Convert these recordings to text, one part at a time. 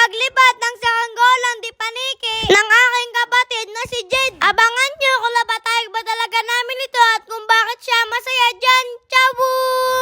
paglipat ng saranggolang di paniki ng aking kapatid na si Jed. Abangan nyo kung labatayag ba talaga namin ito at kung bakit siya masaya dyan. Chabu!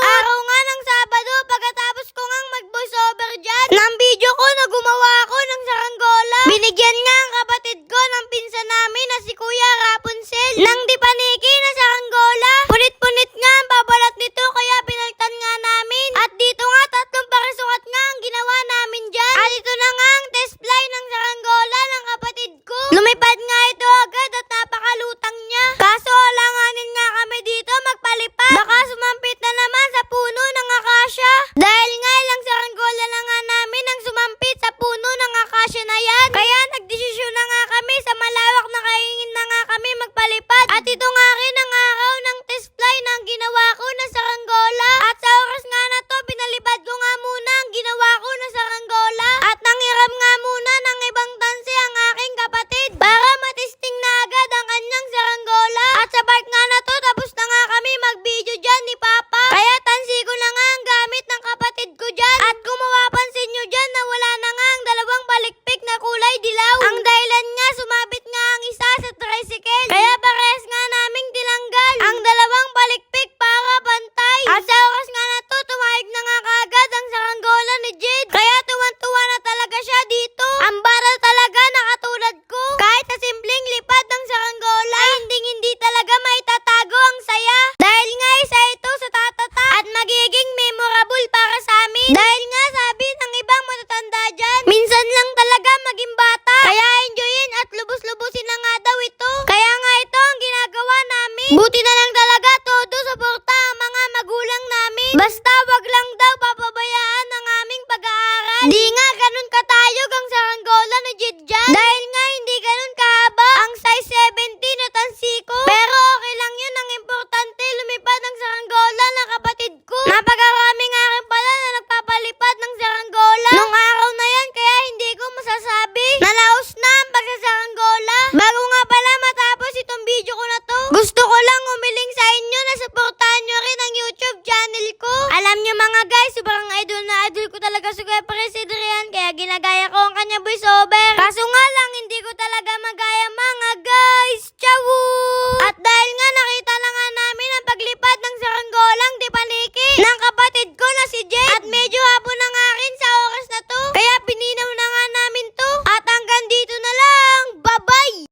Araw nga ng Sabado, pagkatapos ko ngang mag-voiceover dyan ng video ko na gumawa ako ng saranggola. Binigyan nga ang kapatid ko ng pinsan namin na si Kuya Rapunzel ng di paniki na saranggola. Punit-punit nga ang babalat nito kaya pinalitan nga namin. At dito nga 3 parisukat nga ang ginawa namin dyan. At ito na nga ang test fly ng saranggola ng kapatid ko. Lumipad nga ito agad at napakalutang niya. Kaso alanganin nga kami dito magpalipad. Baka sumampit na naman sa puno ng akasya. Dahil nga ilang saranggola na nga namin ang sumampit sa puno ng akasya na yan. Kaya nagdesisyon na nga kami sa malawak na kaingin na nga kami magpalipad. At ito nga rin ang araw ng test fly na ang ginawa ko na saranggola. At sa oras nga na to, pinalipad ko nga muna ang ginawa ko na saranggola. At nanghiram nga muna ng ibang tansi ang aking kapatid para matesting na agad ang kanyang saranggola. At sa part nga na to, tapos na nga kami mag-video dyan ni Papa. Kaya tansi ko na nga ang gamit ng kapatid ko dyan. At kung mapapansin nyo dyan na wala na nga ang 2 balikpik na kulay dilaw. Ang dahilan nga, sumabit nga ang isa sa tricycle. Kaya parehas nga naming dilanggal ang 2 balikpik para pantay. At sa oras nga na to, tumayag na nga kagad ang saranggola ni Jed. Kaya tuwan-tuwa na talaga siya dito. Ang baral talaga na katulad ko. Kahit sa simpleng lipad ng saranggola, ay hindi talaga maitatago ang saya. Dahil nga isa ito sa tatata at magiging memorable para sa amin. Dahil nga sabi ng ibang matatanda dyan, minsan lang talaga maging bata. Kaya enjoyin at lubos-lubusin na nga daw ito. Kaya nga ito ang ginagawa namin. Buti na lang talaga todo suporta ang mga magulang namin. Basta wag lang daw papabayaan ang aming pag-aaral. Di nga ganun katayog ang saranggola ni Jed dyan. Dahil nga hindi ganun kahaba ang size 17 na tansi ko. Pero okay lang yun, ang importante lumipad ng saranggola ng kapatid ko. Napakarami nga rin pala na nagpapalipad ng saranggola nung araw na yan, kaya hindi ko masasabi nalaos na ang pagsasaranggola. Bago nga pala matapos itong video ko na to, gusto ko lang umiling sa inyo na suportahan nyo rin ang YouTube channel ko. Alam nyo mga guys, sobrang